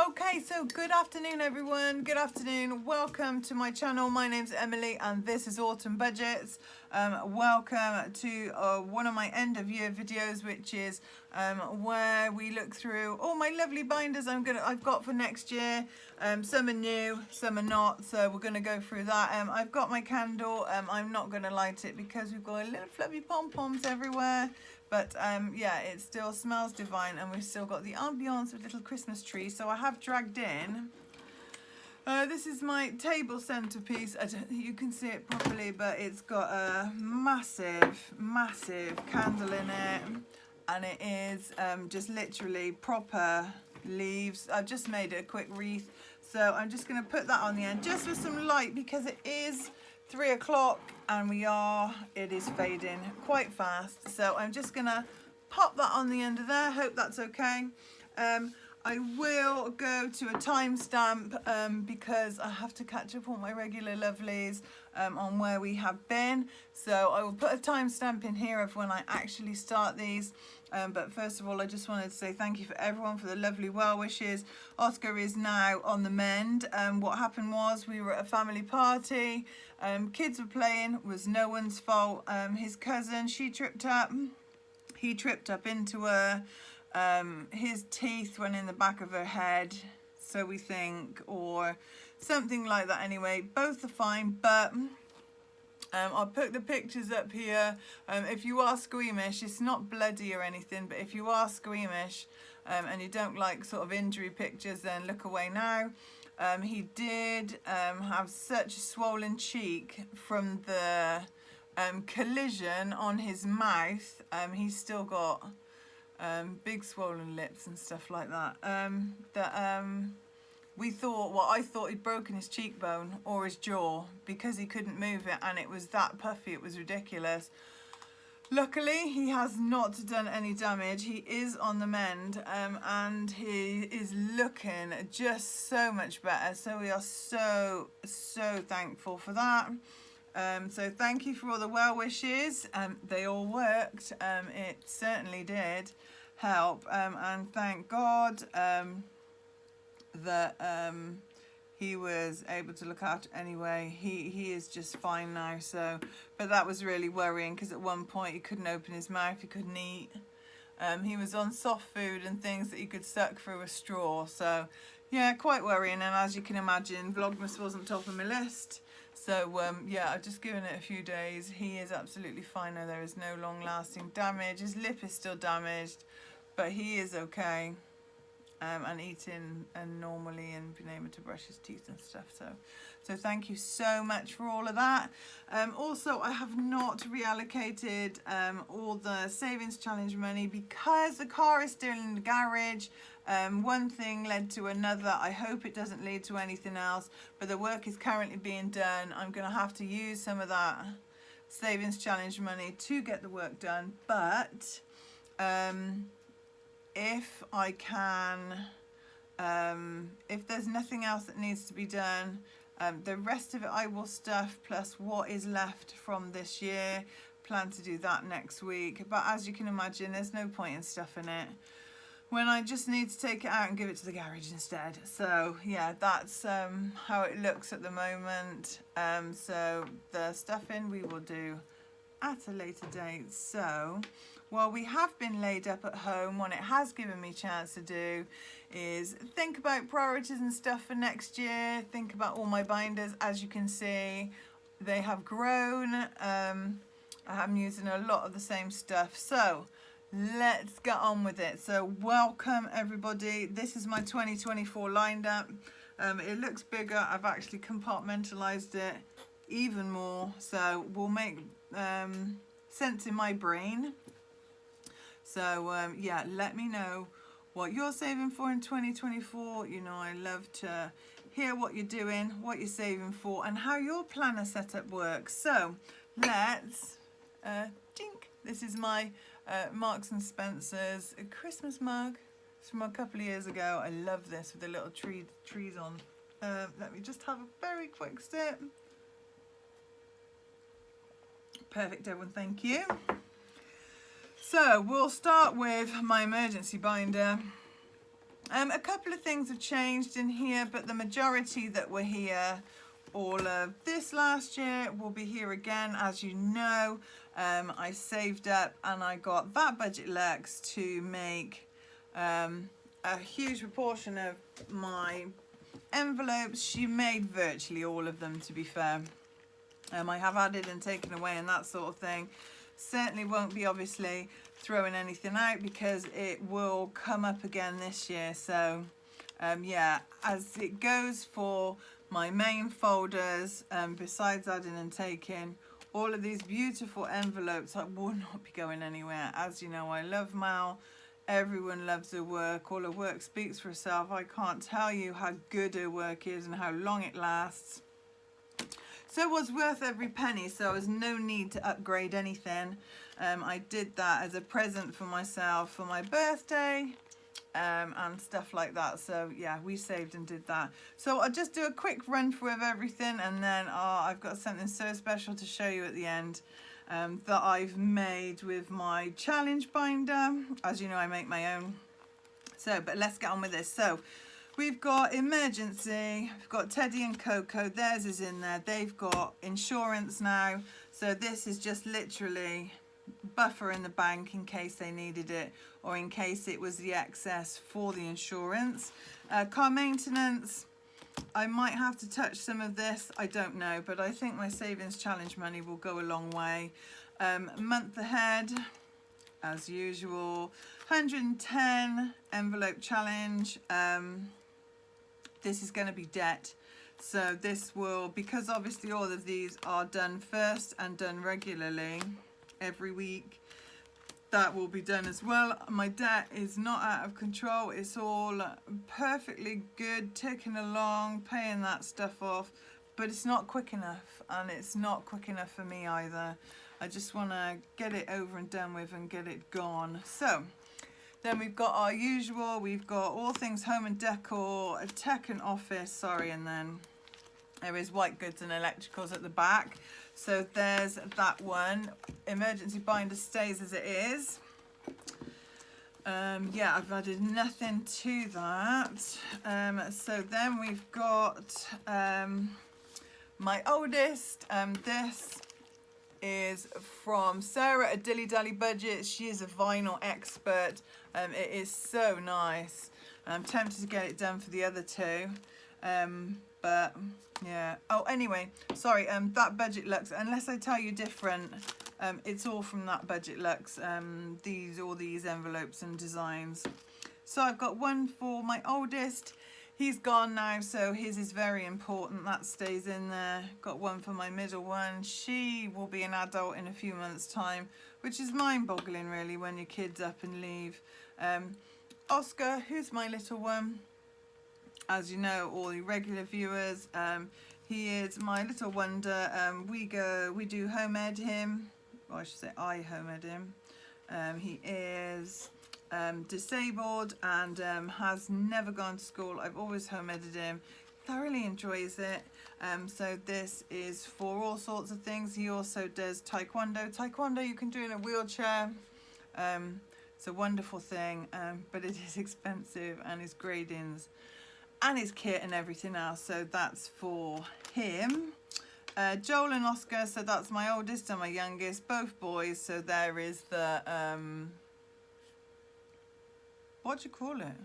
Okay, so good afternoon everyone, good afternoon, welcome to my channel. My name's Emily and this is Autumn Budgets. Welcome to one of my end of year videos, which is where we look through all my lovely binders I've got for next year. Some are new, some are not, so we're going to go through that. I've got my candle. I'm not going to light it because we've got little fluffy pom-poms everywhere. But yeah, it still smells divine, and we've still got the ambiance of little Christmas trees. So I have dragged in. This is my table centerpiece. I don't think you can see it properly, but it's got a massive, massive candle in it. And it is just literally proper leaves. I've just made it a quick wreath. So I'm just going to put that on the end just with some light because it is 3 o'clock and it is fading quite fast. So I'm just gonna pop that on the end of there. Hope that's okay. I will go to a timestamp because I have to catch up on my regular lovelies on where we have been. So I will put a timestamp in here of when I actually start these. But first of all, I just wanted to say thank you for everyone for the lovely well wishes. Oscar is now on the mend. What happened was we were at a family party. Kids were playing, was no one's fault. His cousin, she tripped up. He tripped up into her. His teeth went in the back of her head, so we think, or something like that anyway. Both are fine, but I'll put the pictures up here. If you are squeamish, it's not bloody or anything, but if you are squeamish and you don't like sort of injury pictures, then look away now. He did have such a swollen cheek from the collision on his mouth. He's still got big swollen lips and stuff like that. I thought he'd broken his cheekbone or his jaw because he couldn't move it, and it was that puffy, it was ridiculous. Luckily, he has not done any damage. He is on the mend, and he is looking just so much better. So we are so thankful for that. So thank you for all the well wishes. They all worked. It certainly did help, and thank God that he was able to look after anyway. He is just fine now. So, but that was really worrying because at one point he couldn't open his mouth, he couldn't eat. He was on soft food and things that you could suck through a straw. So yeah, quite worrying. And as you can imagine, Vlogmas wasn't top of my list. So yeah, I've just given it a few days. He is absolutely fine now. There is no long lasting damage. His lip is still damaged, but he is okay. And eating and normally and being able to brush his teeth and stuff. So thank you so much for all of that. Also, I have not reallocated all the savings challenge money because the car is still in the garage. One thing led to another. I hope it doesn't lead to anything else, but the work is currently being done. I'm going to have to use some of that savings challenge money to get the work done, but if I can, if there's nothing else that needs to be done, the rest of it I will stuff, plus what is left from this year. Plan to do that next week, but as you can imagine, there's no point in stuffing it when I just need to take it out and give it to the garage instead. So yeah, that's how it looks at the moment. So the stuffing we will do at a later date. So while we have been laid up at home, what it has given me a chance to do is think about priorities and stuff for next year. Think about all my binders. As you can see, they have grown. I'm using a lot of the same stuff. So let's get on with it. So welcome everybody. This is my 2024 lined up. It looks bigger. I've actually compartmentalized it even more. So we'll make sense in my brain. So yeah, let me know what you're saving for in 2024. You know, I love to hear what you're doing, what you're saving for, and how your planner setup works. So let's tink. This is my Marks and Spencer's Christmas mug. It's from a couple of years ago. I love this with the little trees on. Let me just have a very quick sip. Perfect, everyone, thank you. So we'll start with my emergency binder. A couple of things have changed in here, but the majority that were here all of this last year will be here again. As you know, I saved up and I got that Budget Lux to make a huge proportion of my envelopes. She made virtually all of them, to be fair. I have added and taken away and that sort of thing. Certainly won't be obviously throwing anything out because it will come up again this year. So yeah, as it goes for my main folders, besides adding and taking, all of these beautiful envelopes I will not be going anywhere. As you know, I love Mal. Everyone loves her work. All her work speaks for herself. I can't tell you how good her work is and how long it lasts. So it was worth every penny, so there was no need to upgrade anything. I did that as a present for myself for my birthday and stuff like that. So yeah, we saved and did that. So I'll just do a quick run through of everything, and then I've got something so special to show you at the end that I've made with my challenge binder. As you know, I make my own. So, but let's get on with this. So we've got emergency, we've got Teddy and Coco, theirs is in there. They've got insurance now. So this is just literally buffer in the bank in case they needed it, or in case it was the excess for the insurance. Car maintenance, I might have to touch some of this, I don't know, but I think my savings challenge money will go a long way. Month ahead, as usual, 110 envelope challenge. This is going to be debt, so this will, because obviously all of these are done first and done regularly every week, that will be done as well. My debt is not out of control, it's all perfectly good, ticking along, paying that stuff off, but it's not quick enough, and it's not quick enough for me either. I just want to get it over and done with and get it gone. So then we've got our usual, we've got all things home and decor, a tech and office, sorry, and then there is white goods and electricals at the back. So there's that one. Emergency binder stays as it is. Yeah, I've added nothing to that. So then we've got my oldest. This is from Sarah at Dilly Dally Budgets. She is a vinyl expert. It is so nice. I'm tempted to get it done for the other two, but yeah. Oh, anyway, sorry. That Budget Lux, unless I tell you different, it's all from that Budget Lux. All these envelopes and designs. So I've got one for my oldest. He's gone now, so his is very important. That stays in there. Got one for my middle one. She will be an adult in a few months' time, which is mind-boggling, really, when your kids up and leave. Oscar, who's my little one, as you know, all the regular viewers, he is my little wonder. We do home ed him, or I should say I home ed him. He is disabled and has never gone to school. I've always home edited him, thoroughly enjoys it. So this is for all sorts of things. He also does taekwondo you can do in a wheelchair. It's a wonderful thing, but it is expensive, and his gradings and his kit and everything else, so that's for him. Joel and Oscar, so that's my oldest and my youngest, both boys. So there is the what do you call it?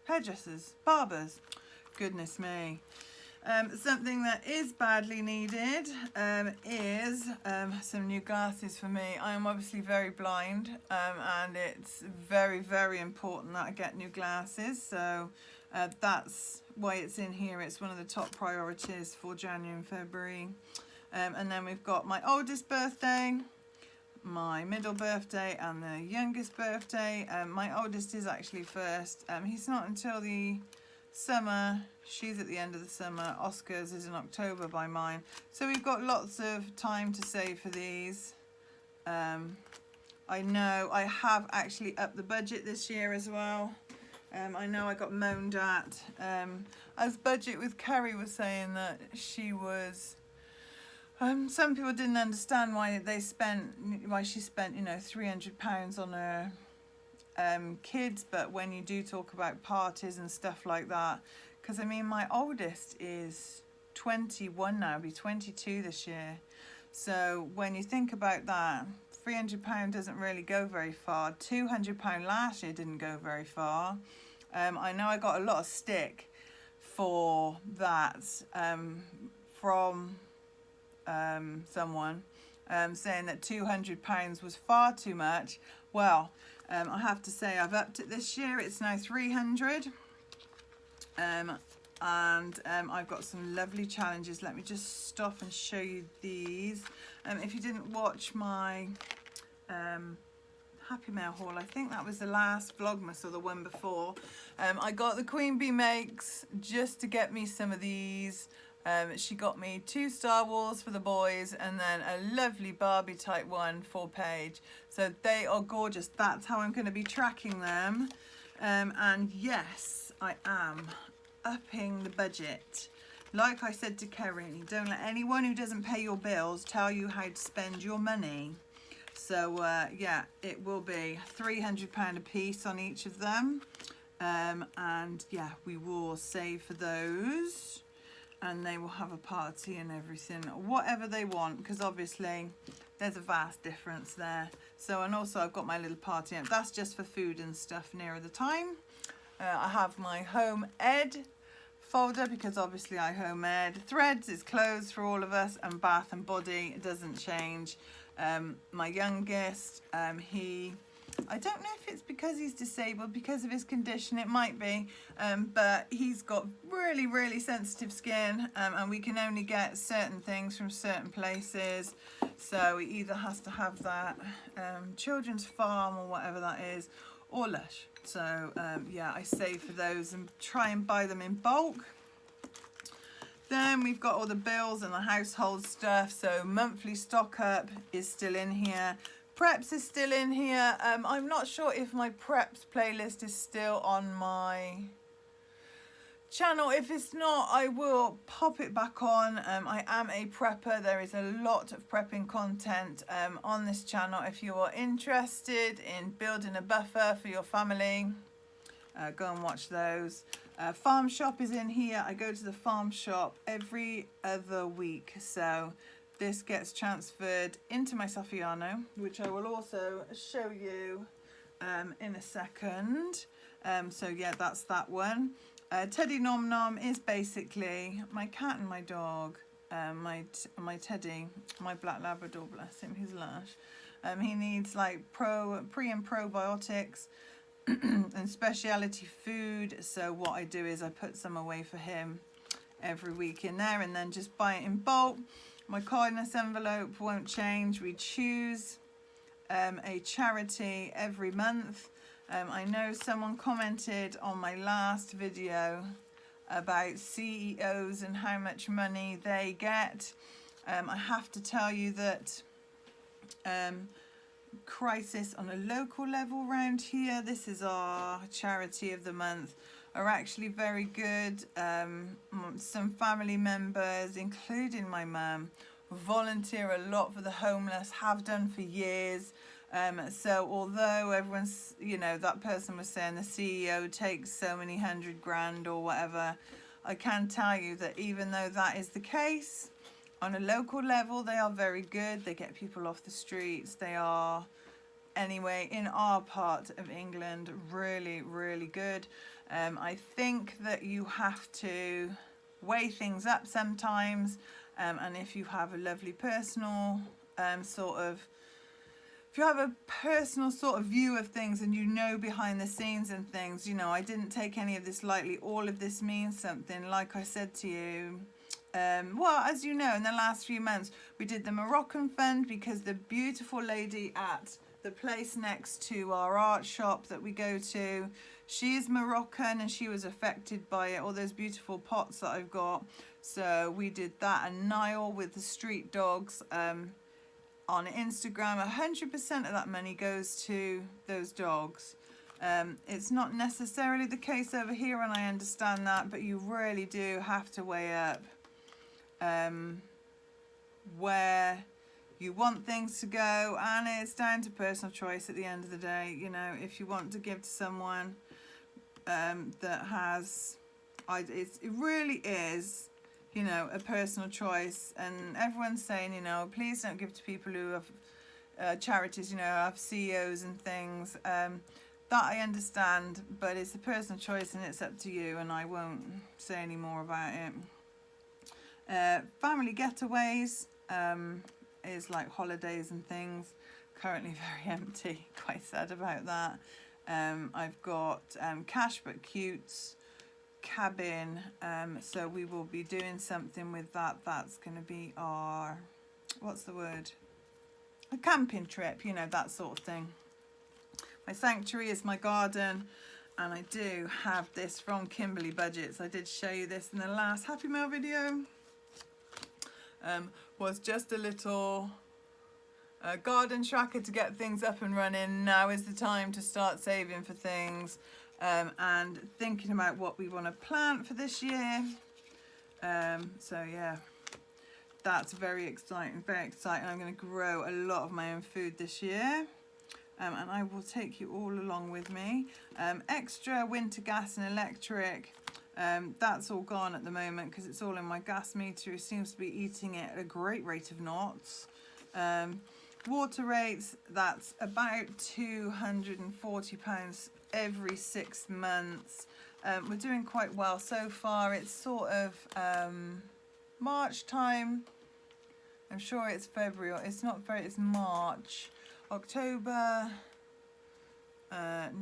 Hairdressers, barbers. Goodness me. Something that is badly needed is some new glasses for me. I am obviously very blind, and it's very, very important that I get new glasses. So that's why it's in here. It's one of the top priorities for January and February. And then we've got my oldest birthday, my middle birthday, and the youngest birthday. My oldest is actually first. He's not until the summer. She's at the end of the summer. Oscar's is in October by mine. So we've got lots of time to save for these. I know I have actually upped the budget this year as well. I know I got moaned at. As Budget with Kerry was saying that she was, some people didn't understand why she spent, you know, £300 on her kids, but when you do talk about parties and stuff like that, because I mean my oldest is 21 now, be 22 this year. So when you think about that, £300 doesn't really go very far. £200 last year didn't go very far. I know I got a lot of stick for that from someone saying that £200 was far too much. Well, I have to say I've upped it this year. It's now 300. And I've got some lovely challenges. Let me just stop and show you these. If you didn't watch my Happy Mail haul, I think that was the last Vlogmas or the one before, I got the Queen Bee Makes just to get me some of these. She got me 2 Star Wars for the boys and then a lovely Barbie type one for Paige. So they are gorgeous. That's how I'm going to be tracking them. And yes, I am upping the budget. Like I said to Kerry, don't let anyone who doesn't pay your bills tell you how to spend your money. So yeah, it will be £300 a piece on each of them. And yeah, we will save for those. And they will have a party and everything, whatever they want, because obviously there's a vast difference there. So, and also I've got my little party, and that's just for food and stuff nearer the time. I have my home ed folder because obviously I home ed. Threads is clothes for all of us, and bath and body, it doesn't change. My youngest, I don't know if it's because he's disabled, because of his condition, it might be, but he's got really, really sensitive skin, and we can only get certain things from certain places. So he either has to have that Children's Farm or whatever that is, or Lush. So yeah, I save for those and try and buy them in bulk. Then we've got all the bills and the household stuff. So monthly stock up is still in here. Preps is still in here. I'm not sure if my preps playlist is still on my channel. If it's not, I will pop it back on. I am a prepper. There is a lot of prepping content on this channel. If you are interested in building a buffer for your family, go and watch those. Farm shop is in here. I go to the farm shop every other week. So this gets transferred into my Saffiano, which I will also show you in a second. So yeah, that's that one. Teddy Nom Nom is basically my cat and my dog. My Teddy, my black Labrador, bless him, he's lush. He needs like pre and probiotics and speciality food. So what I do is I put some away for him every week in there, and then just buy it in bulk. My kindness envelope won't change. We choose a charity every month. I know someone commented on my last video about CEOs and how much money they get. I have to tell you that Crisis on a local level around here, this is our charity of the month, are actually very good. Some family members, including my mum, volunteer a lot for the homeless, have done for years. So although everyone's, you know, that person was saying the CEO takes so many $100,000 or whatever, I can tell you that even though that is the case, on a local level they are very good. They get people off the streets. They are, anyway, in our part of England, really, really good. I think that you have to weigh things up sometimes, and if you have a lovely personal if you have a personal sort of view of things and you know behind the scenes and things, you know, I didn't take any of this lightly. All of this means something. Like I said to you, well, as you know, in the last few months, we did the Moroccan Fund because the beautiful lady at the place next to our art shop that we go to, she is Moroccan and she was affected by it, all those beautiful pots that I've got. So we did that, and Niall with the street dogs on Instagram. 100% of that money goes to those dogs. It's not necessarily the case over here, and I understand that, but you really do have to weigh up where you want things to go, and it's down to personal choice at the end of the day. You know, if you want to give to someone that has, it really is, you know, a personal choice. And everyone's saying, you know, please don't give to people who have charities, you know, have CEOs and things. That I understand, but it's a personal choice and it's up to you, and I won't say any more about it. Family getaways is like holidays and things. Currently very empty, quite sad about that. I've got Cash But Cute's cabin, so we will be doing something with that. That's going to be our, what's the word? A camping trip, you know, that sort of thing. My sanctuary is my garden, and I do have this from Kimberly Budgets. I did show you this in the last Happy Mail video. Was just a little garden tracker to get things up and running. Now is the time to start saving for things and thinking about what we want to plant for this year. So yeah, that's very exciting, very exciting. I'm going to grow a lot of my own food this year. And I will take you all along with me. Extra winter gas and electric, that's all gone at the moment because it's all in my gas meter. It seems to be eating it at a great rate of knots. Water rates, that's about £240 every 6 months. We're doing quite well so far. It's sort of March time. I'm sure it's February. It's not very, it's March. October,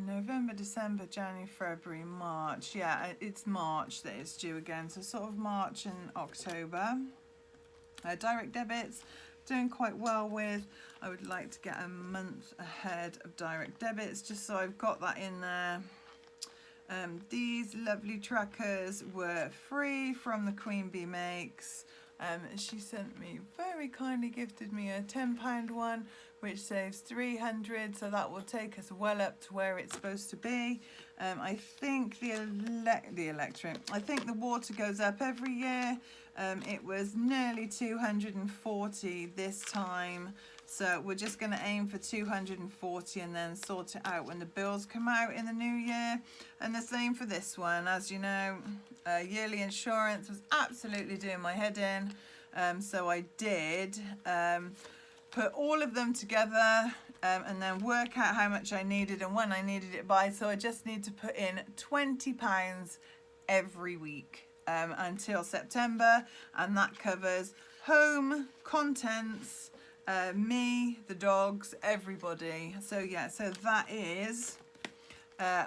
November, December, January, February, March. Yeah, it's March that it's due again. So sort of March and October. Direct debits, doing quite well with. I would like to get a month ahead of direct debits just so I've got that in there. These lovely trackers were free from the Queen Bee Makes. She sent me, very kindly gifted me a £10 one, which saves 300, so that will take us well up to where it's supposed to be. I think the electric, I think the water goes up every year. It was nearly 240 this time, so we're just going to aim for 240 and then sort it out when the bills come out in the new year. And the same for this one. As you know, yearly insurance was absolutely doing my head in, so I did put all of them together and then work out how much I needed and when I needed it by. So I just need to put in £20 every week until September, and that covers home, contents, me, the dogs, everybody. So yeah, so that is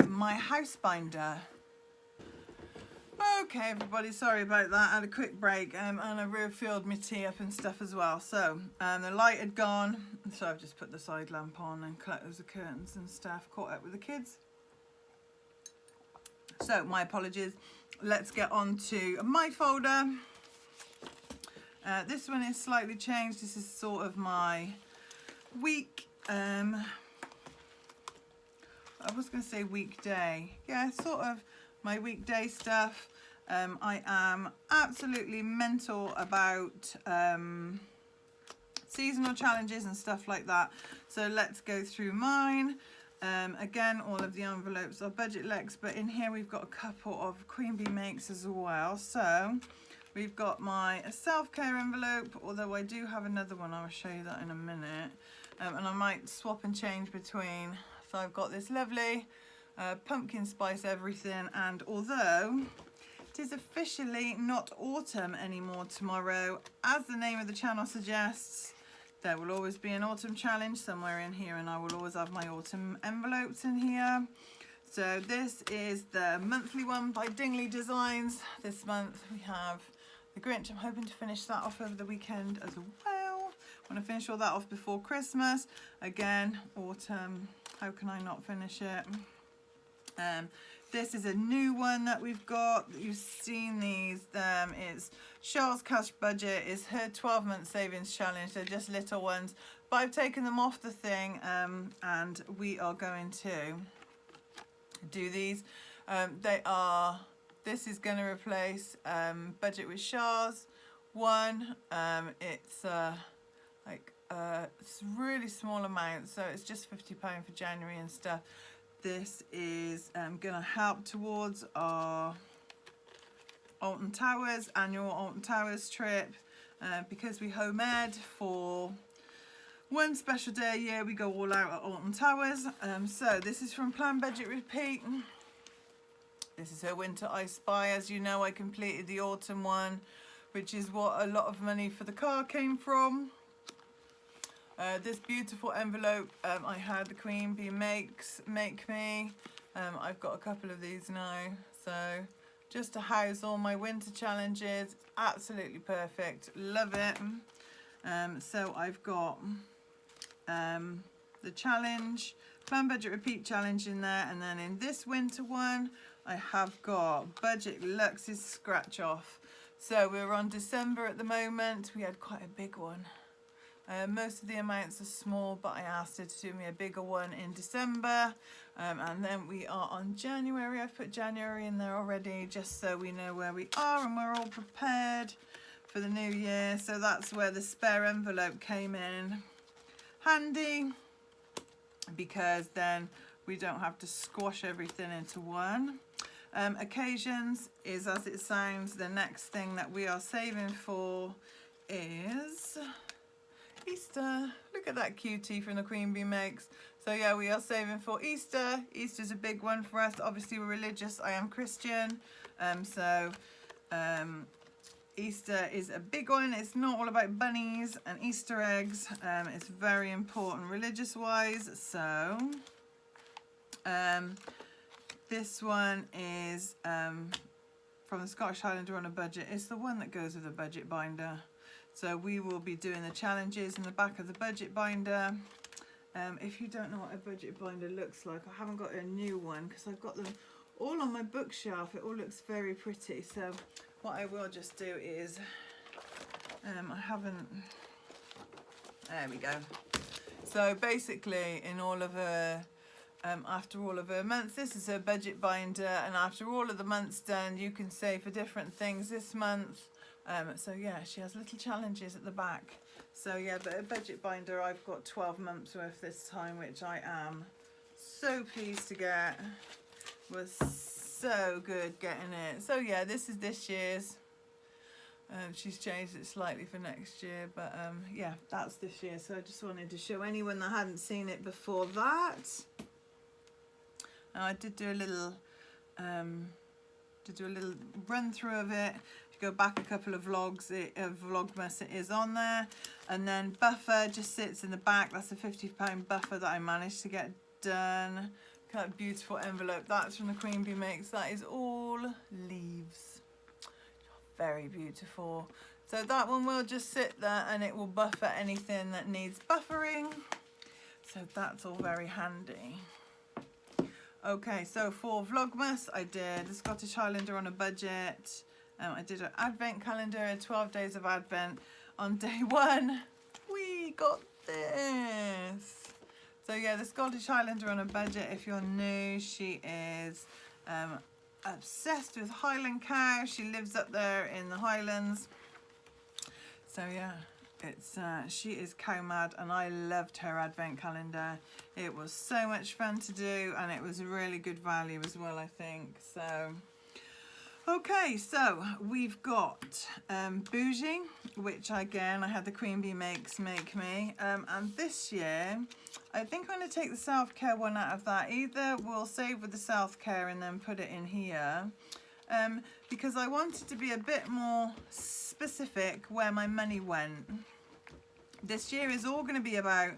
my house binder. Okay everybody, sorry about that. I had a quick break and I refilled my tea up and stuff as well. So the light had gone, so I've just put the side lamp on and closed the curtains and stuff, caught up with the kids. So my apologies. Let's get on to my folder. This one is slightly changed. This is sort of my week, I was going to say weekday. Yeah, sort of my weekday stuff. I am absolutely mental about seasonal challenges and stuff like that. So let's go through mine. Again, all of the envelopes are budget legs, but in here we've got a couple of Queen Bee Makes as well. So we've got my self-care envelope, although I do have another one. I'll show you that in a minute. And I might swap and change between. So I've got this lovely pumpkin spice everything, and although it is officially not autumn anymore tomorrow, as the name of the channel suggests, there will always be an autumn challenge somewhere in here, and I will always have my autumn envelopes in here. So this is the monthly one by Dingley Designs. This month we have the Grinch. I'm hoping to finish that off over the weekend as well. I want to finish all that off before Christmas. Again, autumn, how can I not finish it? This is a new one that we've got. You've seen these. It's Cheryl's Cash Budget. It's her 12-month savings challenge. They're just little ones, but I've taken them off the thing, and we are going to do these. This is going to replace Budget with Char's one. It's like it's really small amounts, so it's just £50 for January and stuff. This is going to help towards our Alton Towers, annual Alton Towers trip, because we home ed for one special day a year. We go all out at Alton Towers. So this is from Plan Budget Repeat. This is her winter I Spy. As you know, I completed the autumn one, which is what a lot of money for the car came from. This beautiful envelope, I had the Queen Bee make me. I've got a couple of these now, so just to house all my winter challenges. Absolutely perfect, love it. So I've got the challenge, Plan Budget Repeat challenge in there, and then in this winter one I have got Budget Luxe's scratch off. So we're on December at the moment. We had quite a big one. Most of the amounts are small, but I asked her to do me a bigger one in December. And then we are on January. I've put January in there already, just so we know where we are and we're all prepared for the new year. So that's where the spare envelope came in handy, because then we don't have to squash everything into one. Occasions is, as it sounds, the next thing that we are saving for is Easter. Look at that cutie from the Queen Bee Makes. So yeah, we are saving for Easter. Easter's a big one for us. Obviously we're religious. I am Christian. Easter is a big one. It's not all about bunnies and Easter eggs. It's very important religious wise. So this one is from the Scottish Highlander on a Budget. It's the one that goes with the budget binder. So we will be doing the challenges in the back of the budget binder. If you don't know what a budget binder looks like, I haven't got a new one because I've got them all on my bookshelf. It all looks very pretty. So what I will just do is, I haven't, there we go. So basically in all of her, after all of her months, this is her budget binder, and after all of the months done, you can save for different things this month. So yeah, she has little challenges at the back. So yeah, but a budget binder, I've got 12 months worth this time, which I am so pleased to get. Was so good getting it. So yeah, this is this year's. She's changed it slightly for next year, but yeah, that's this year. So I just wanted to show anyone that hadn't seen it before that. Now I did do a little run through of it. If you go back a couple of vlogs, Vlogmas, it is on there. And then buffer just sits in the back. That's a £50 buffer that I managed to get done. Look at that beautiful envelope. That's from the Queen Bee Makes. That is all leaves. Very beautiful. So that one will just sit there and it will buffer anything that needs buffering. So that's all very handy. Okay, so for Vlogmas, I did the Scottish Highlander on a Budget. I did an advent calendar, 12 days of Advent. On day one, we got this. So yeah, the Scottish Highlander on a Budget, if you're new, she is obsessed with Highland cow. She lives up there in the Highlands. So yeah, it's she is cow mad, and I loved her advent calendar. It was so much fun to do, and it was a really good value as well, I think. So okay, so we've got Bougie, which again I had the Queen Bee Makes make me, and this year I think I'm going to take the self-care one out of that. Either we'll save with the self-care and then put it in here, because I wanted to be a bit more specific where my money went. This year is all going to be about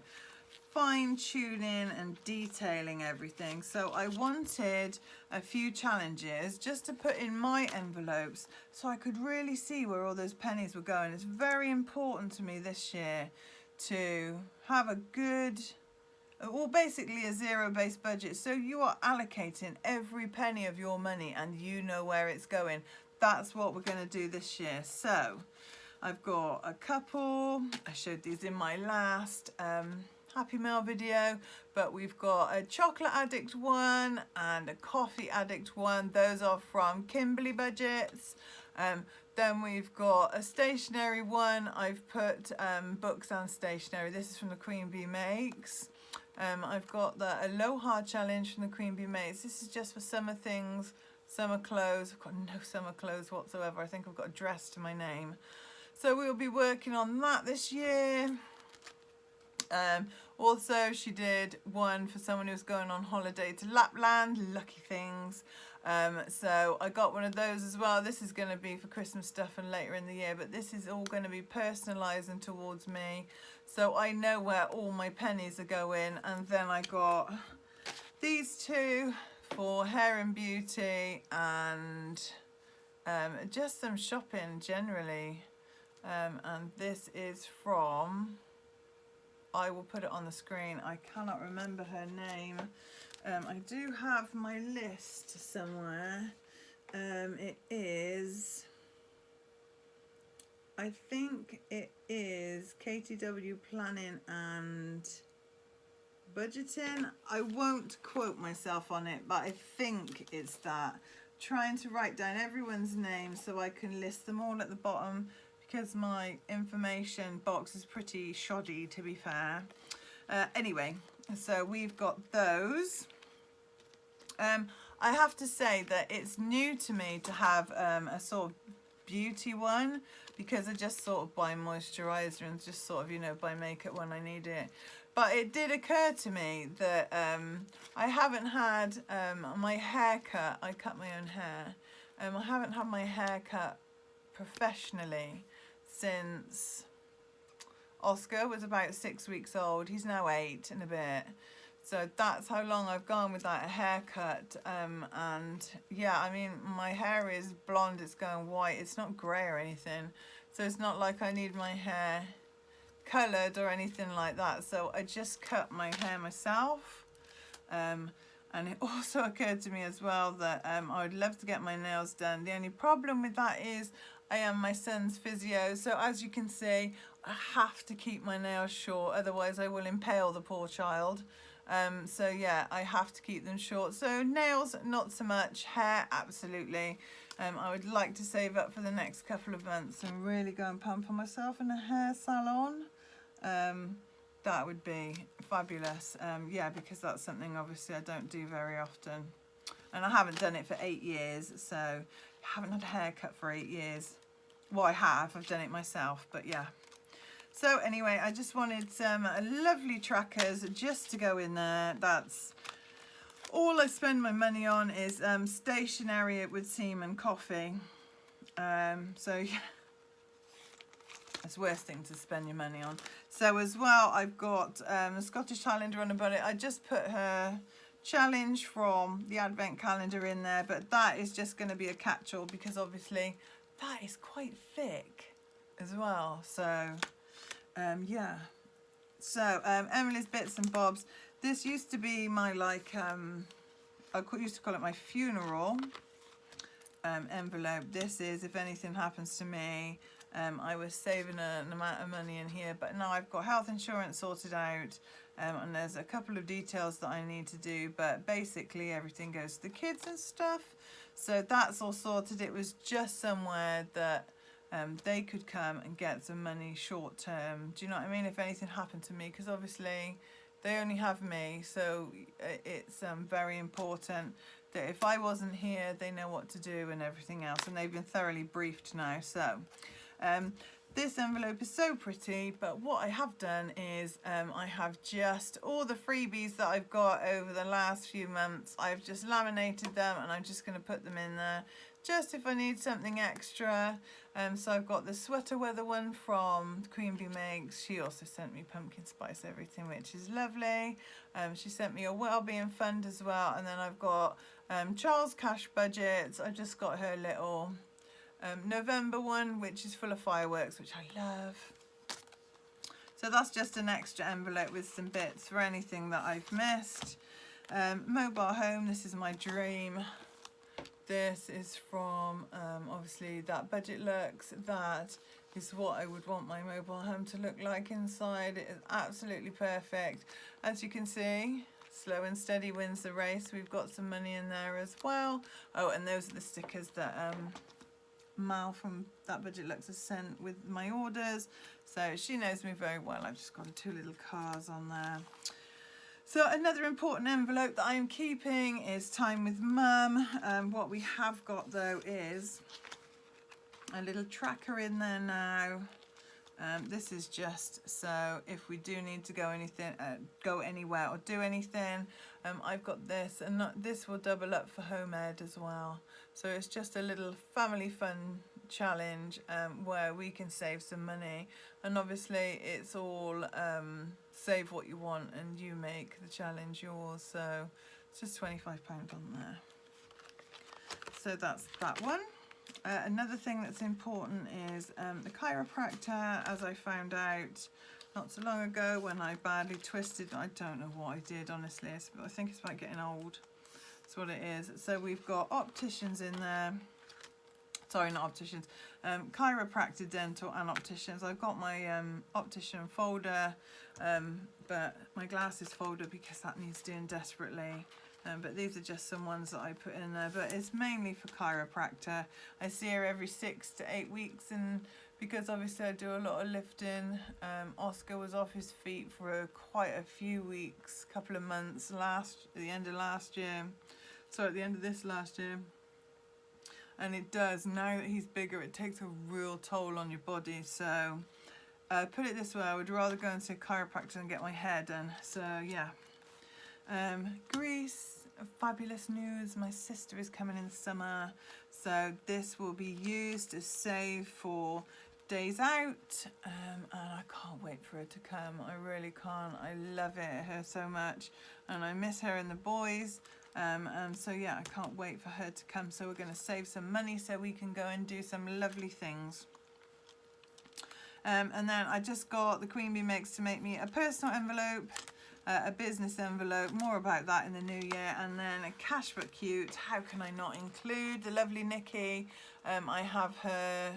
fine-tuning and detailing everything. So I wanted a few challenges just to put in my envelopes so I could really see where all those pennies were going. It's very important to me this year to have a good, well, basically a zero-based budget. So you are allocating every penny of your money and you know where it's going. That's what we're going to do this year. So I've got a couple. I showed these in my last Happy Meal video, but we've got a chocolate addict one and a coffee addict one. Those are from Kimberly Budgets. Then we've got a stationery one. I've put books and stationery. This is from the Queen Bee Makes. I've got the Aloha Challenge from the Queen Bee Makes. This is just for summer things, summer clothes. I've got no summer clothes whatsoever. I think I've got a dress to my name. So we'll be working on that this year. Also, she did one for someone who's going on holiday to Lapland, lucky things. So I got one of those as well. This is going to be for Christmas stuff and later in the year, but this is all going to be personalising towards me, so I know where all my pennies are going. And then I got these two for hair and beauty and just some shopping generally. And this is from, I will put it on the screen, I cannot remember her name. I do have my list somewhere. It is, I think it is KTW Planning and Budgeting. I won't quote myself on it, but I think it's that. Trying to write down everyone's name so I can list them all at the bottom, because my information box is pretty shoddy, to be fair. Anyway, so we've got those. I have to say that it's new to me to have a sort of beauty one, because I just sort of buy moisturizer and just sort of, you know, buy makeup when I need it. But it did occur to me that I haven't had my hair cut. I cut my own hair. I haven't had my hair cut professionally since Oscar was about 6 weeks old. He's now 8 and a bit. So that's how long I've gone without a haircut. And yeah, I mean, my hair is blonde, it's going white, it's not grey or anything. So it's not like I need my hair coloured or anything like that. So I just cut my hair myself. And it also occurred to me as well that I would love to get my nails done. The only problem with that is I am my son's physio. So as you can see, I have to keep my nails short, otherwise I will impale the poor child. So yeah, I have to keep them short. So nails, not so much. Hair, absolutely. I would like to save up for the next couple of months and really go and pamper myself in a hair salon. That would be fabulous. Yeah, because that's something obviously I don't do very often. And I haven't done it for 8 years, so I haven't had a haircut for 8 years. Well, I have. I've done it myself, but yeah. So anyway, I just wanted some lovely trackers just to go in there. That's all I spend my money on, is stationery, it would seem, and coffee. So yeah, that's the worst thing to spend your money on. So as well, I've got a Scottish Highlander on a budget. I just put her challenge from the advent calendar in there, but that is just going to be a catch-all, because obviously that is quite thick as well. So yeah, so Emily's Bits and Bobs. This used to be my, like, I used to call it my funeral envelope. This is if anything happens to me. I was saving an amount of money in here, but now I've got health insurance sorted out, and there's a couple of details that I need to do, but basically everything goes to the kids and stuff. So that's all sorted. It was just somewhere that they could come and get some money short term. Do you know what I mean? If anything happened to me, because obviously they only have me, so it's very important that if I wasn't here, they know what to do and everything else, and they've been thoroughly briefed now. So this envelope is so pretty, but what I have done is I have just all the freebies that I've got over the last few months, I've just laminated them, and I'm just going to put them in there just if I need something extra. So I've got the sweater weather one from Queen Bee Makes. She also sent me pumpkin spice everything, which is lovely. She sent me a wellbeing fund as well, and then I've got Charles Cash Budgets. I just got her little November one, which is full of fireworks, which I love. So that's just an extra envelope with some bits for anything that I've missed. Mobile home, this is my dream. This is from obviously That Budget Looks. That is what I would want my mobile home to look like inside. It is absolutely perfect. As you can see, slow and steady wins the race. We've got some money in there as well. Oh, and those are the stickers that Mal from That Budget Looks has sent with my orders. So she knows me very well. I've just got 2 little cars on there. So another important envelope that I'm keeping is Time with Mum. What we have got though is a little tracker in there now. This is just so if we do need to go anywhere or do anything, I've got this, and this will double up for home ed as well. So it's just a little family fun challenge where we can save some money, and obviously it's all save what you want and you make the challenge yours. So it's just £25 on there. So that's that one. Another thing that's important is the chiropractor, as I found out not so long ago when I badly twisted. I don't know what I did, honestly. I think it's about getting old. That's what it is. So we've got opticians in there. Sorry, not opticians. Chiropractor, dental and opticians. I've got my optician folder, but my glasses folder because that needs doing desperately. But these are just some ones that I put in there, but it's mainly for chiropractor. I see her every 6 to 8 weeks, and because obviously I do a lot of lifting, Oscar was off his feet for quite a few weeks, couple of months at the end of this last year. And it does, now that he's bigger, it takes a real toll on your body. So put it this way, I would rather go and see a chiropractor than get my hair done. So yeah. Greece, fabulous news. My sister is coming in the summer, so this will be used to save for days out, and I can't wait for her to come. I really can't. I love her so much, and I miss her and the boys, and so yeah, I can't wait for her to come. So we're going to save some money so we can go and do some lovely things. And then I just got the Queen Bee Makes to make me a personal envelope, a business envelope, more about that in the new year, and then a cash but cute. How can I not include the lovely Nikki? I have her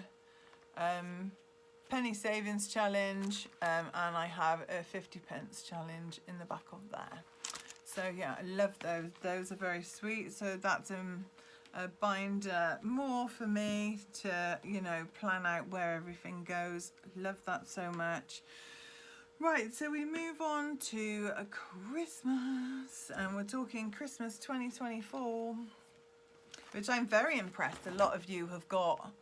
penny savings challenge, and I have a 50p challenge in the back of there. So yeah, I love those. Those are very sweet. So that's a binder more for me to, you know, plan out where everything goes. Love that so much. Right, so we move on to a Christmas, and we're talking Christmas 2024, which I'm very impressed. A lot of you have got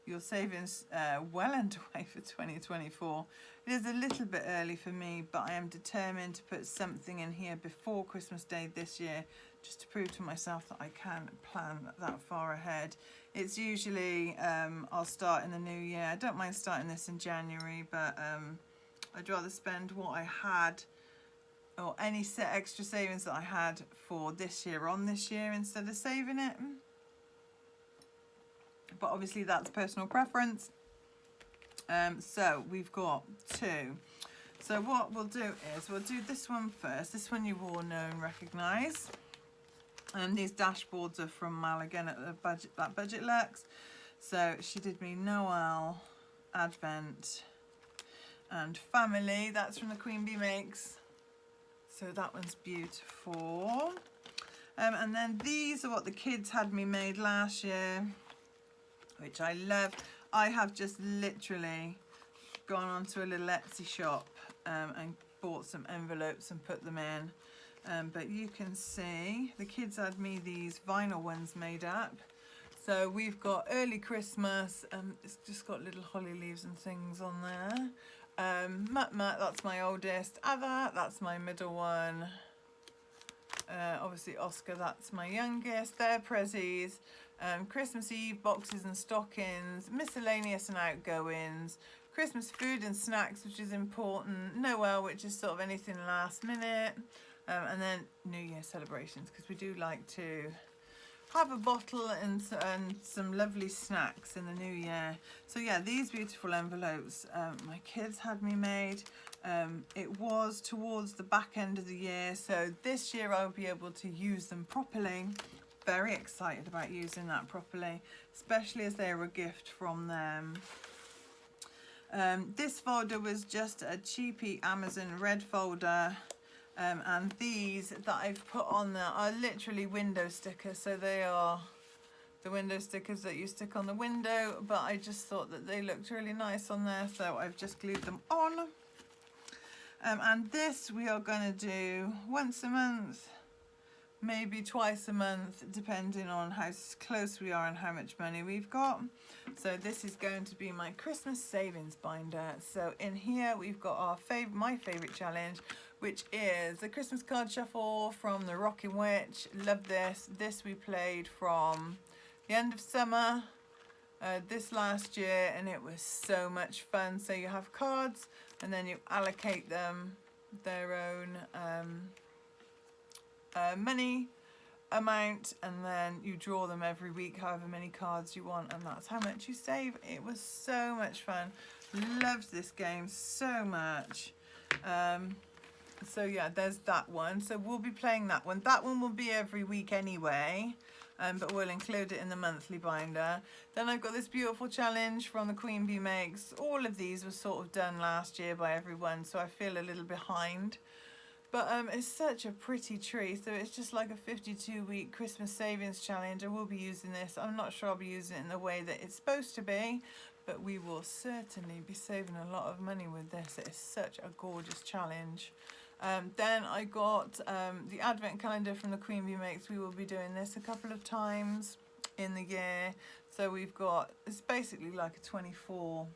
your savings well underway for 2024. It is a little bit early for me, but I am determined to put something in here before Christmas Day this year, just to prove to myself that I can plan that far ahead. It's usually, I'll start in the new year. I don't mind starting this in January, but I'd rather spend what I had, or any set extra savings that I had for this year on this year instead of saving it. But obviously that's personal preference. So we've got 2. So what we'll do is we'll do this one first. This one you all know and recognise. And these dashboards are from Mal again at That Budget Looks. So she did me Noel, Advent and Family. That's from the Queen Bee Makes. So that one's beautiful. And then these are what the kids had me made last year, which I love. I have just literally gone onto a little Etsy shop and bought some envelopes and put them in. But you can see the kids had me these vinyl ones made up. So we've got early Christmas, it's just got little holly leaves and things on there. Mutt, that's my oldest. Ava, that's my middle one. Obviously Oscar, that's my youngest. They're prezzies. Christmas Eve boxes and stockings, miscellaneous and outgoings, Christmas food and snacks, which is important, Noel, which is sort of anything last minute, and then New Year celebrations, because we do like to have a bottle and some lovely snacks in the new year. So yeah, these beautiful envelopes my kids had me made. It was towards the back end of the year, so this year I'll be able to use them properly. Very excited about using that properly, especially as they were a gift from them. This folder was just a cheapy Amazon red folder, and these that I've put on there are literally window stickers, so they are the window stickers that you stick on the window, but I just thought that they looked really nice on there, so I've just glued them on. And this we are going to do once a month, maybe twice a month, depending on how close we are and how much money we've got. So this is going to be my Christmas savings binder. So in here we've got our my favourite challenge, which is the Christmas card shuffle from the Rockin' Witch. Love this. This we played from the end of summer this last year, and it was so much fun. So you have cards and then you allocate them their own money amount, and then you draw them every week however many cards you want, and that's how much you save. It was so much fun. Loved this game so much. So yeah, there's that one. So we'll be playing that one. That one will be every week anyway, but we'll include it in the monthly binder. Then I've got this beautiful challenge from the Queen Bee Makes. All of these were sort of done last year by everyone, so I feel a little behind. But it's such a pretty tree. So it's just like a 52-week Christmas savings challenge. I will be using this. I'm not sure I'll be using it in the way that it's supposed to be, but we will certainly be saving a lot of money with this. It is such a gorgeous challenge. Then I got the advent calendar from the Queen Bee Makes. We will be doing this a couple of times in the year. So we've got, it's basically like a 24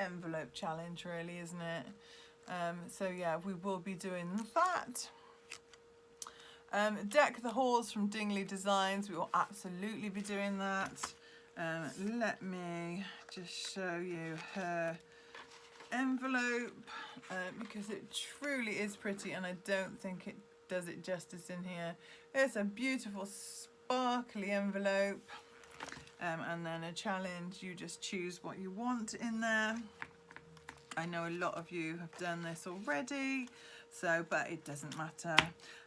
envelope challenge really, isn't it? So yeah, we will be doing that. Deck the Halls from Dingley Designs. We will absolutely be doing that. Let me just show you her envelope because it truly is pretty, and I don't think it does it justice in here. It's a beautiful sparkly envelope, and then a challenge. You just choose what you want in there. I know a lot of you have done this already, so but it doesn't matter.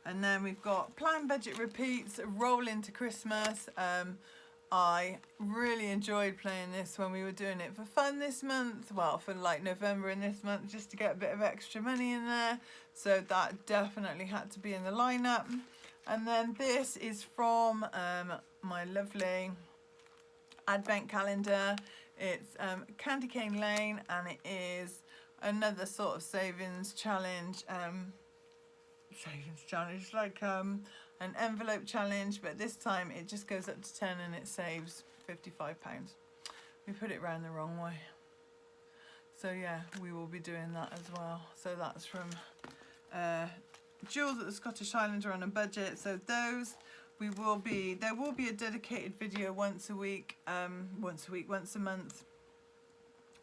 And then we've got plan, budget, repeats, roll into Christmas. I really enjoyed playing this when we were doing it for fun this month, well, for like November and this month, just to get a bit of extra money in there. So that definitely had to be in the lineup. And then this is from my lovely advent calendar. It's Candy Cane Lane, and it is another sort of savings challenge. Like an envelope challenge, but this time it just goes up to 10 and it saves £55. We put it round the wrong way. So yeah, we will be doing that as well. So that's from Jules at the Scottish Highlander on a budget. So those there will be a dedicated video once a month.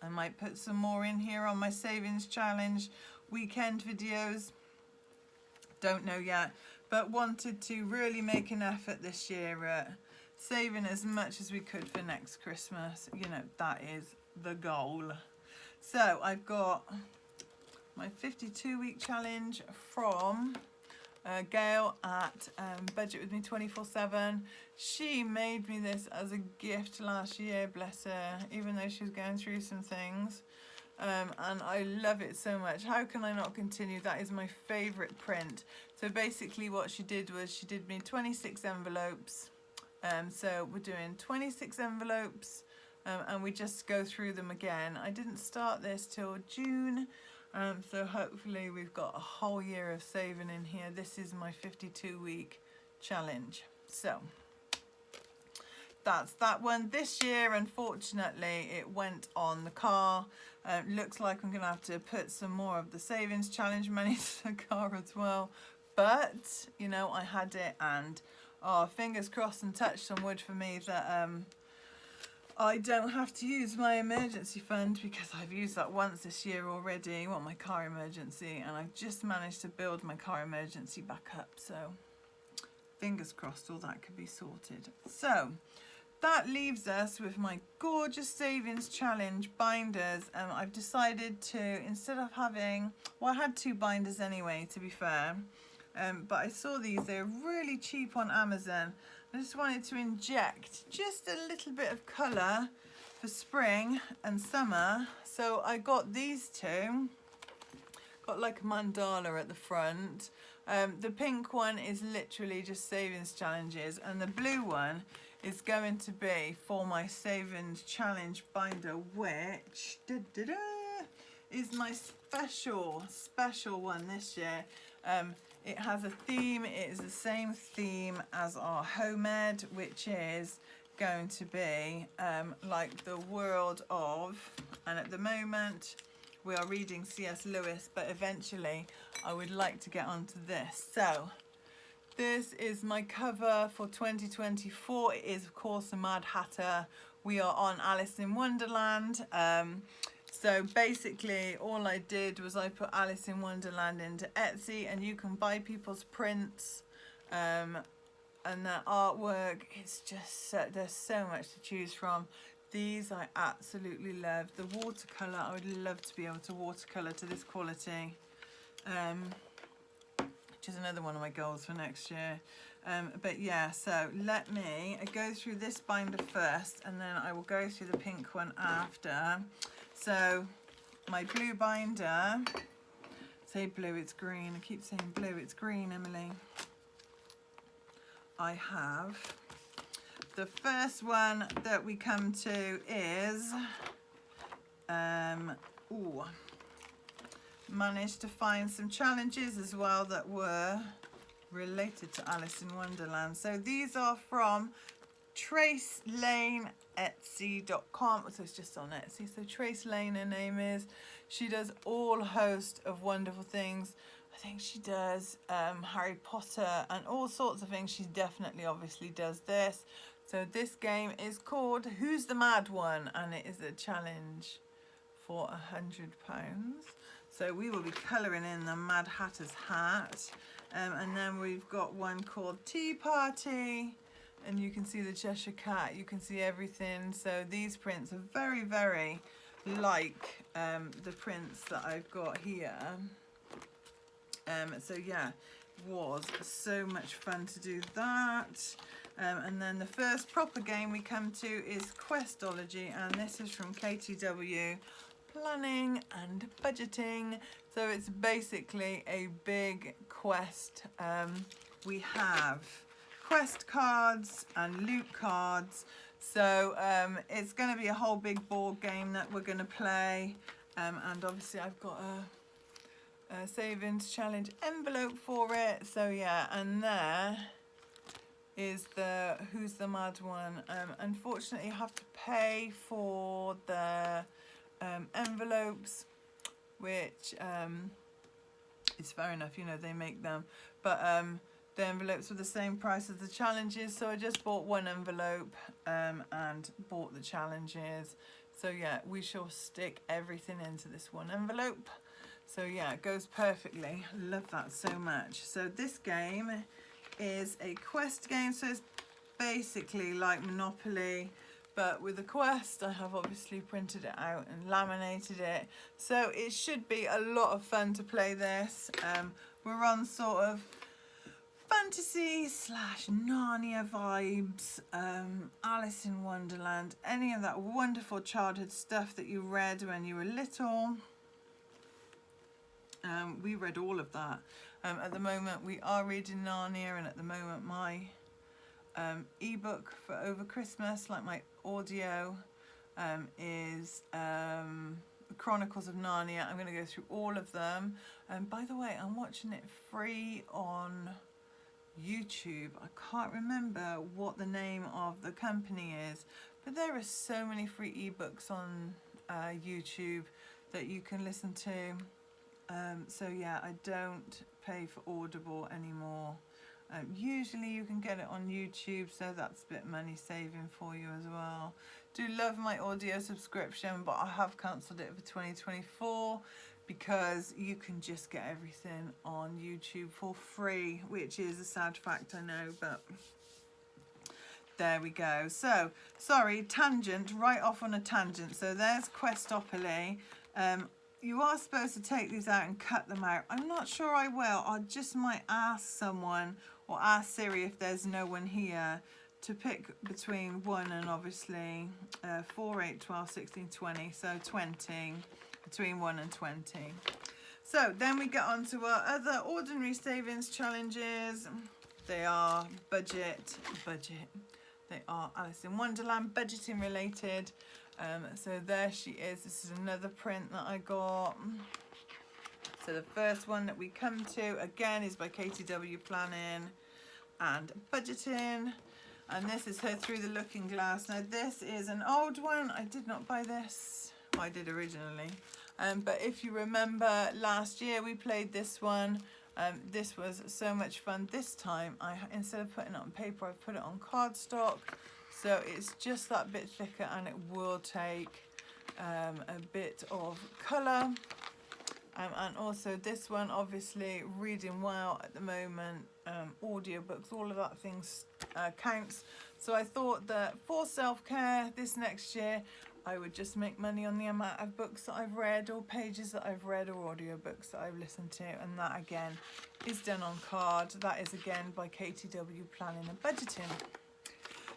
I might put some more in here on my savings challenge weekend videos. Don't know yet, but wanted to really make an effort this year at saving as much as we could for next Christmas. You know, that is the goal. So I've got my 52-week challenge from Gail at Budget With Me 24/7. She made me this as a gift last year, bless her, even though she was going through some things. And I love it so much. How can I not continue? That is my favourite print. So basically what she did was she did me 26 envelopes. So we're doing 26 envelopes and we just go through them again. I didn't start this till June. So hopefully we've got a whole year of saving in here. This is my 52-week challenge. So that's that one. This year, unfortunately, it went on the car. Looks like I'm going to have to put some more of the savings challenge money to the car as well. But, you know, I had it, and fingers crossed and touch some wood for me that I don't have to use my emergency fund, because I've used that once this year already. Well, my car emergency, and I've just managed to build my car emergency back up. So fingers crossed all that could be sorted. So that leaves us with my gorgeous savings challenge binders. I've decided to, instead of having, well, I had two binders anyway, to be fair, but I saw these, they're really cheap on Amazon. I just wanted to inject just a little bit of colour for spring and summer. So I got these two, got like a mandala at the front. The pink one is literally just savings challenges, and the blue one is going to be for my savings challenge binder, which is my special one this year. It has a theme. It is the same theme as our home ed, which is going to be like the world of, and at the moment we are reading C.S. Lewis, but eventually I would like to get onto this. So this is my cover for 2024. It is of course the Mad Hatter. We are on Alice in Wonderland. So basically all I did was I put Alice in Wonderland into Etsy, and you can buy people's prints and their artwork. It's just there's so much to choose from. These I absolutely love. The watercolour, I would love to be able to watercolour to this quality, which is another one of my goals for next year. But yeah, so let me go through this binder first, and then I will go through the pink one after. So my blue binder, say blue, it's green. I keep saying blue, it's green, Emily. I have the first one that we come to is managed to find some challenges as well that were related to Alice in Wonderland. So these are from Trace Lane Etsy.com. So it's just on Etsy. So Trace Lane, her name is. She does all host of wonderful things. I think she does Harry Potter and all sorts of things. She definitely obviously does this. So this game is called Who's the Mad One, and it is a challenge for £100. So we will be colouring in the Mad Hatter's hat, and then we've got one called Tea Party, and you can see the Cheshire Cat, you can see everything. So these prints are very, very like the prints that I've got here. So yeah, it was so much fun to do that. And then the first proper game we come to is Questology, and this is from KTW Planning and Budgeting. So it's basically a big quest. We have quest cards and loot cards. So it's going to be a whole big board game that we're going to play. And obviously I've got a savings challenge envelope for it. So yeah, and there is the Who's the Mad One. Unfortunately you have to pay for the envelopes, which is fair enough, you know, they make them, but the envelopes were the same price as the challenges, so I just bought one envelope and bought the challenges. So yeah, we shall stick everything into this one envelope. So yeah, it goes perfectly. Love that so much. So this game is a quest game, so it's basically like Monopoly, but with a quest. I have obviously printed it out and laminated it, so it should be a lot of fun to play this. We're on sort of fantasy / Narnia vibes, Alice in Wonderland, any of that wonderful childhood stuff that you read when you were little. We read all of that. At the moment we are reading Narnia, and at the moment my ebook for over Christmas, like my audio, is Chronicles of Narnia. I'm going to go through all of them. And by the way, I'm watching it free on YouTube. I can't remember what the name of the company is, but there are so many free ebooks on YouTube that you can listen to. So yeah, I don't pay for Audible anymore. Usually you can get it on YouTube, so that's a bit money saving for you as well. Do love my audio subscription, but I have cancelled it for 2024 because you can just get everything on YouTube for free, which is a sad fact, I know, but there we go. So sorry, tangent, right off on a tangent. So there's Questopoly. You are supposed to take these out and cut them out. I'm not sure I will. I just might ask someone, or ask Siri if there's no one here, to pick between 1 and obviously 4, 8, 12, 16, 20. So 20, between 1 and 20. So then we get on to our other ordinary savings challenges. They are budget. They are Alice in Wonderland budgeting related. So there she is. This is another print that I got. So the first one that we come to again is by KTW Planning and Budgeting, and this is her Through the Looking Glass. Now this is an old one. I did not buy this. Well, I did originally, but if you remember last year we played this one. This was so much fun. This time instead of putting it on paper, I've put it on cardstock, so it's just that bit thicker, and it will take a bit of colour. And also this one, obviously reading well at the moment, audiobooks, all of that things counts. So I thought that for self-care this next year, I would just make money on the amount of books that I've read, or pages that I've read, or audiobooks that I've listened to. And that again is done on card. That is again by KTW Planning and Budgeting.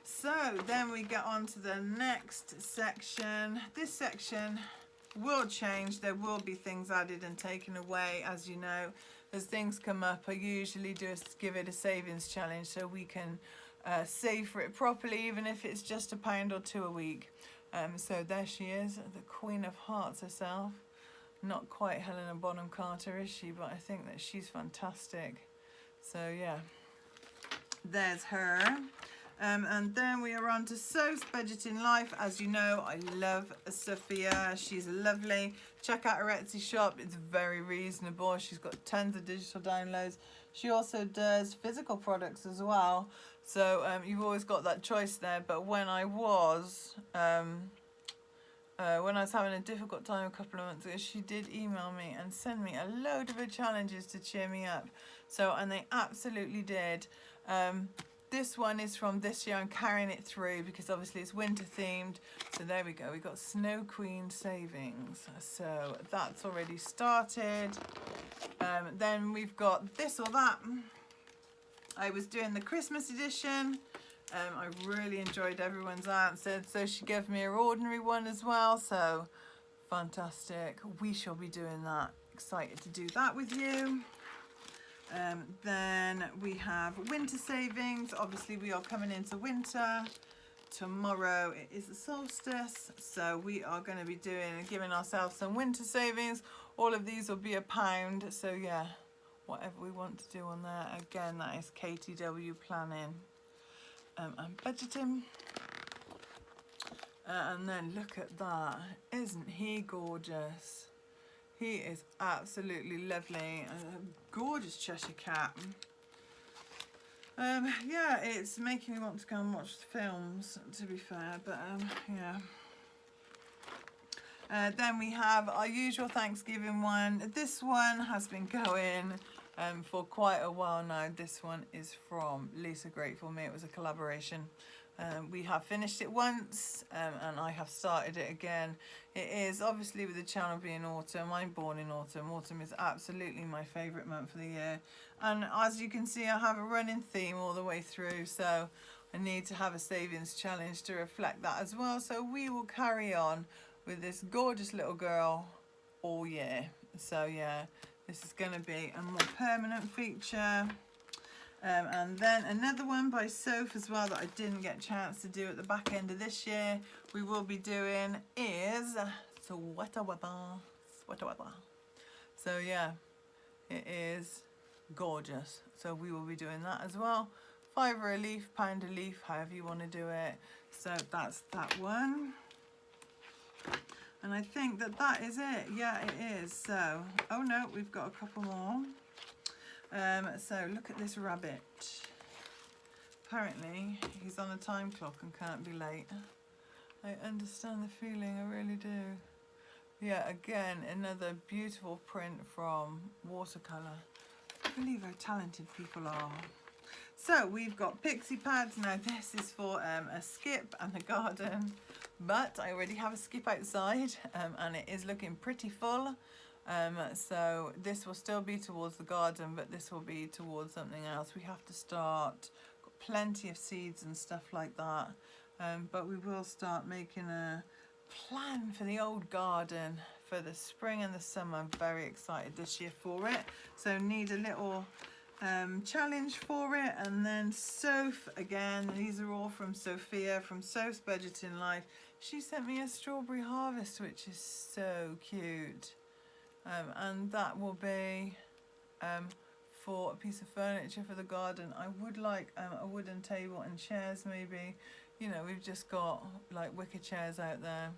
So then we get on to the next section. This section will change. There will be things added and taken away, as you know. As things come up, I usually just give it a savings challenge so we can save for it properly, even if it's just £1 or £2 a week. So there she is, the Queen of Hearts herself. Not quite Helena Bonham Carter, is she? But I think that she's fantastic. So yeah, there's her. And then we are on to Soph's Budgeting Life. As you know, I love Sophia. She's lovely. Check out her Etsy shop. It's very reasonable. She's got tons of digital downloads. She also does physical products as well. So you've always got that choice there. But when I was having a difficult time a couple of months ago, she did email me and send me a load of her challenges to cheer me up. So, and they absolutely did. This one is from this year. I'm carrying it through because obviously it's winter themed. So there we go. We got Snow Queen savings. So that's already started. Then we've got This or That. I was doing the Christmas edition. I really enjoyed everyone's answer. So she gave me her ordinary one as well. So fantastic. We shall be doing that. Excited to do that with you. Then we have winter savings. Obviously we are coming into winter. Tomorrow it is the solstice, so we are going to be giving ourselves some winter savings. All of these will be £1, so yeah, whatever we want to do on there. Again, that is KTW Planning and Budgeting. And then look at that, isn't he gorgeous? He is absolutely lovely. Gorgeous Cheshire Cat. Yeah, it's making me want to go and watch the films, to be fair, but yeah. Then we have our usual Thanksgiving one. This one has been going for quite a while now. This one is from Lisa Grateful Me. It was a collaboration. We have finished it once and I have started it again. It is obviously, with the channel being autumn, I'm born in autumn. Autumn is absolutely my favourite month of the year, and as you can see I have a running theme all the way through, so I need to have a savings challenge to reflect that as well. So we will carry on with this gorgeous little girl all year. So yeah, this is going to be a more permanent feature. And then another one by Soph as well that I didn't get a chance to do at the back end of this year, we will be doing is Sweater Weather. Sweater Weather. So yeah, it is gorgeous. So we will be doing that as well. £5 a leaf, £1 a leaf, however you want to do it. So that's that one. And I think that that is it. Yeah, it is. So, oh no, we've got a couple more. So look at this rabbit. Apparently he's on a time clock and can't be late. I understand the feeling, I really do. Yeah, again, another beautiful print from watercolour. I believe how talented people are. So we've got pixie pads. Now this is for a skip and a garden, but I already have a skip outside and it is looking pretty full. So this will still be towards the garden, but this will be towards something else. We have to start, got plenty of seeds and stuff like that, but we will start making a plan for the old garden for the spring and the summer. I'm very excited this year for it. So need a little challenge for it. And then Soph, again, these are all from Sophia from Soph's Budgeting Life. She sent me a strawberry harvest, which is so cute. And that will be for a piece of furniture for the garden. I would like a wooden table and chairs maybe. You know, we've just got like wicker chairs out there.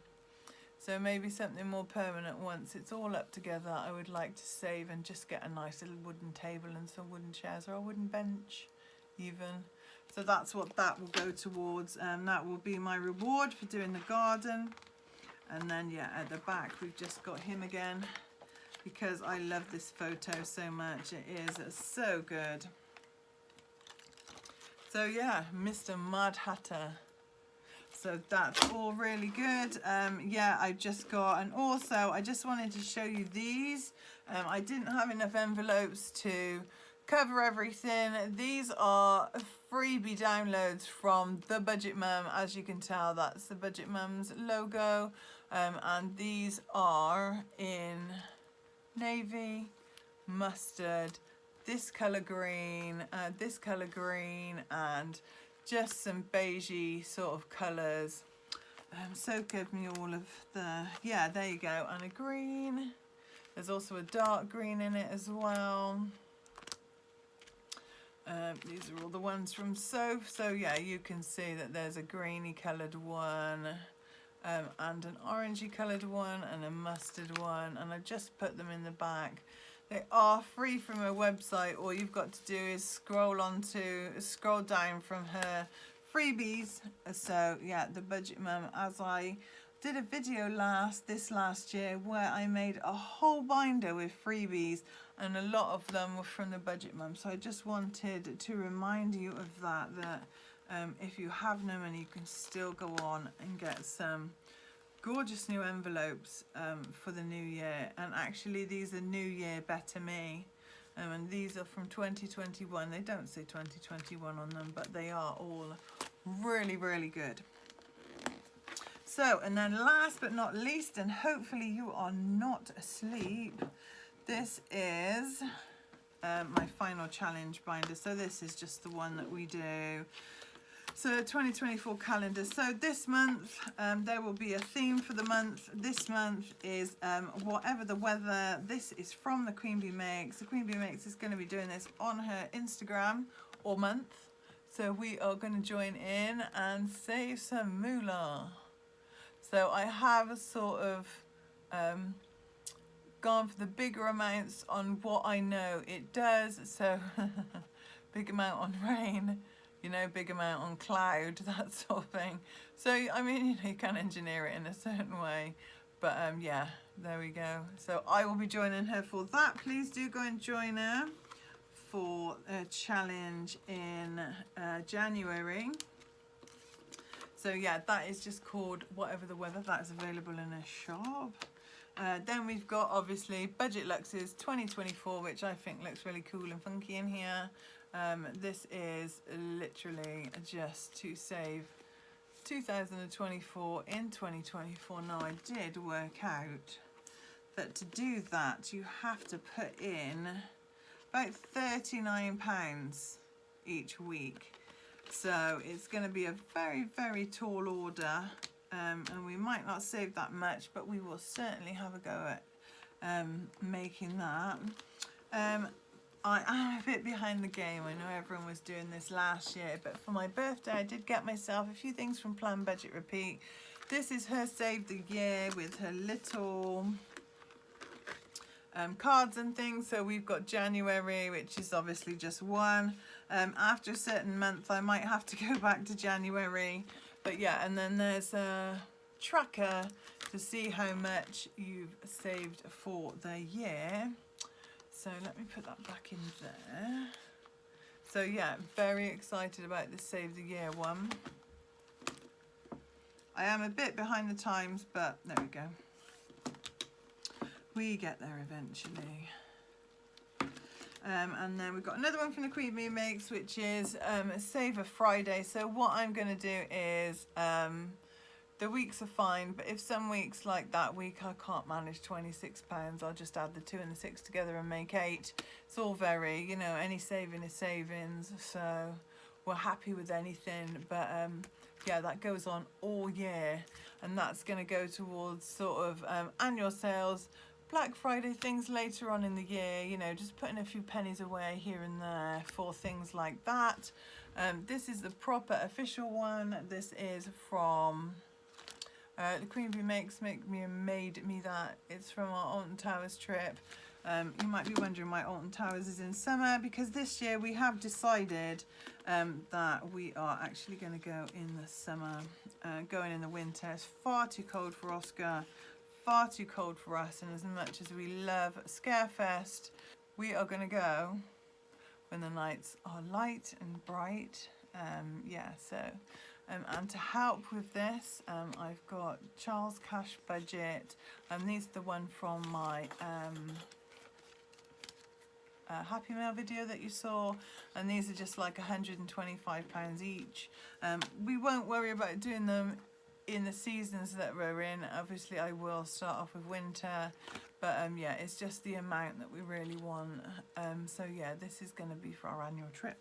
So maybe something more permanent once it's all up together. I would like to save and just get a nice little wooden table and some wooden chairs or a wooden bench even. So that's what that will go towards, and that will be my reward for doing the garden. And then yeah, at the back we've just got him again because I love this photo so much. It is so good. So yeah, Mr. Mad Hatter. So that's all really good. Yeah, I just got, and also I just wanted to show you these. I didn't have enough envelopes to cover everything. These are freebie downloads from the Budget Mum. As you can tell, that's the Budget Mum's logo. And these are in navy, mustard, this colour green, and just some beigey sort of colours. So give me all of the, yeah, there you go, and a green. There's also a dark green in it as well. These are all the ones from Soph. So yeah, you can see that there's a greeny coloured one, and an orangey coloured one, and a mustard one, and I've just put them in the back. They are free from her website. All you've got to do is scroll down from her freebies. So yeah, the Budget Mum, as I did a video this last year where I made a whole binder with freebies, and a lot of them were from the Budget Mum. So I just wanted to remind you of that if you have no money, you can still go on and get some gorgeous new envelopes for the new year. And actually these are New Year Better Me, and these are from 2021. They don't say 2021 on them, but they are all really, really good. So, and then last but not least, and hopefully you are not asleep, this is my final challenge binder. So this is just the one that we do. So 2024 calendar. So this month there will be a theme for the month. This month is whatever the weather. This is from the Queen Bee Makes. The Queen Bee Makes is going to be doing this on her Instagram all month. So we are going to join in and save some moolah. So I have sort of gone for the bigger amounts on what I know it does. So big amount on rain, you know, big amount on cloud, that sort of thing. So I mean, you know, you can engineer it in a certain way, but yeah, there we go. So I will be joining her for that. Please do go and join her for a challenge in January. So yeah, that is just called Whatever the Weather. That is available in a shop. Then we've got obviously Budget Luxe's 2024, which I think looks really cool and funky in here. This is literally just to save 2024 in 2024. Now I did work out that to do that you have to put in about £39 each week. So it's going to be a very, very tall order, and we might not save that much, but we will certainly have a go at making that. I am a bit behind the game. I know everyone was doing this last year, but for my birthday I did get myself a few things from Plan Budget Repeat. This is her Save the Year with her little cards and things. So we've got January, which is obviously just one. After a certain month I might have to go back to January, but yeah, and then there's a tracker to see how much you've saved for the year. So let me put that back in there. So yeah, very excited about the Save the Year one. I am a bit behind the times, but there we go. We get there eventually. And then we've got another one from the Queen Bee Makes, which is Save a Friday. So what I'm going to do is the weeks are fine, but if some weeks like that week I can't manage £26, I'll just add the 2 and the 6 together and make 8. It's all very, you know, any saving is savings, so we're happy with anything. But yeah, that goes on all year, and that's going to go towards sort of annual sales, Black Friday things later on in the year, you know, just putting a few pennies away here and there for things like that. This is the proper official one. This is from the Queen Bee made me that. It's from our Alton Towers trip. You might be wondering why Alton Towers is in summer, because this year we have decided that we are actually going to go in the summer. Going in the winter is far too cold for Oscar, far too cold for us, and as much as we love Scarefest, we are going to go when the nights are light and bright. Yeah, so and to help with this, I've got Charles Cash Budget, and these are the one from my Happy Mail video that you saw, and these are just like £125 each. We won't worry about doing them in the seasons that we're in. Obviously I will start off with winter, but yeah, it's just the amount that we really want. So yeah, this is going to be for our annual trip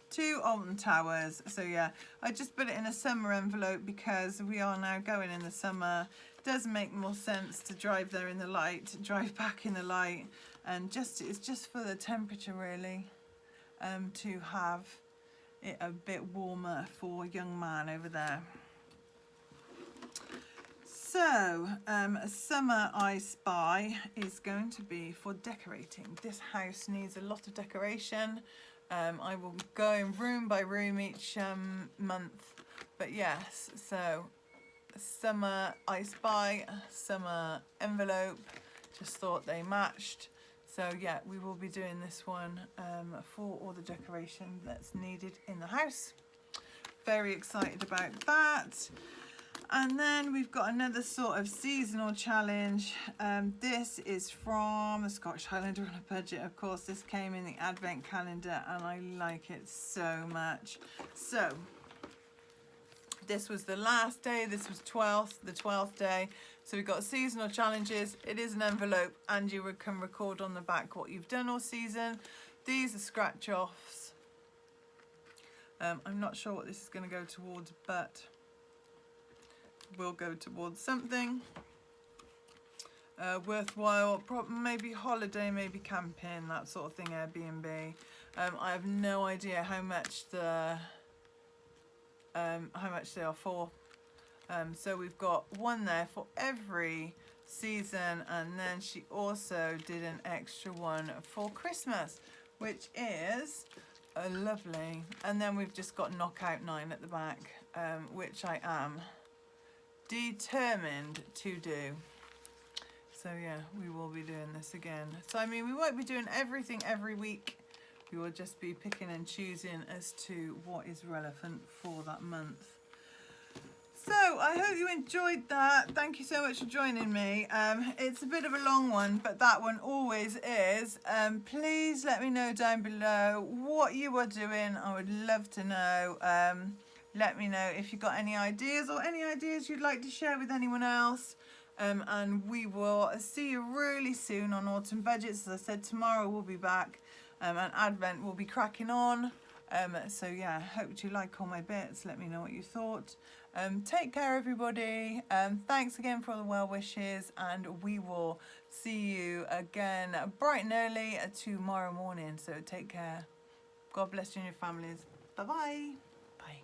to Alton Towers. So yeah, I just put it in a summer envelope because we are now going in the summer. It does make more sense to drive there in the light, drive back in the light, and it's just for the temperature really, to have it a bit warmer for young man over there. So, Summer I Spy is going to be for decorating. This house needs a lot of decoration. I will be going room by room each month. But yes, so Summer I Spy, Summer envelope, just thought they matched. So yeah, we will be doing this one for all the decoration that's needed in the house. Very excited about that. And then we've got another sort of seasonal challenge. This is from the Scottish Highlander on a Budget. Of course, this came in the advent calendar and I like it so much. So this was the last day. This was the 12th day. So we've got seasonal challenges. It is an envelope, and you can record on the back what you've done all season. These are scratch offs. I'm not sure what this is going to go towards, but will go towards something worthwhile, maybe holiday, maybe camping, that sort of thing, Airbnb. I have no idea how much they are for. So we've got one there for every season, and then she also did an extra one for Christmas, which is lovely. And then we've just got Knockout 9 at the back, which I am determined to do. So yeah, we will be doing this again. So I mean, we won't be doing everything every week. We will just be picking and choosing as to what is relevant for that month. So I hope you enjoyed that. Thank you so much for joining me. It's a bit of a long one, but that one always is. Please let me know down below what you are doing. I would love to know. Let me know if you've got any ideas or any ideas you'd like to share with anyone else. And we will see you really soon on Autumn Budgets. As I said, tomorrow we'll be back, and Advent will be cracking on. So yeah, hope you like all my bits. Let me know what you thought. Take care, everybody. Thanks again for all the well wishes, and we will see you again bright and early tomorrow morning. So take care. God bless you and your families. Bye-bye. Bye.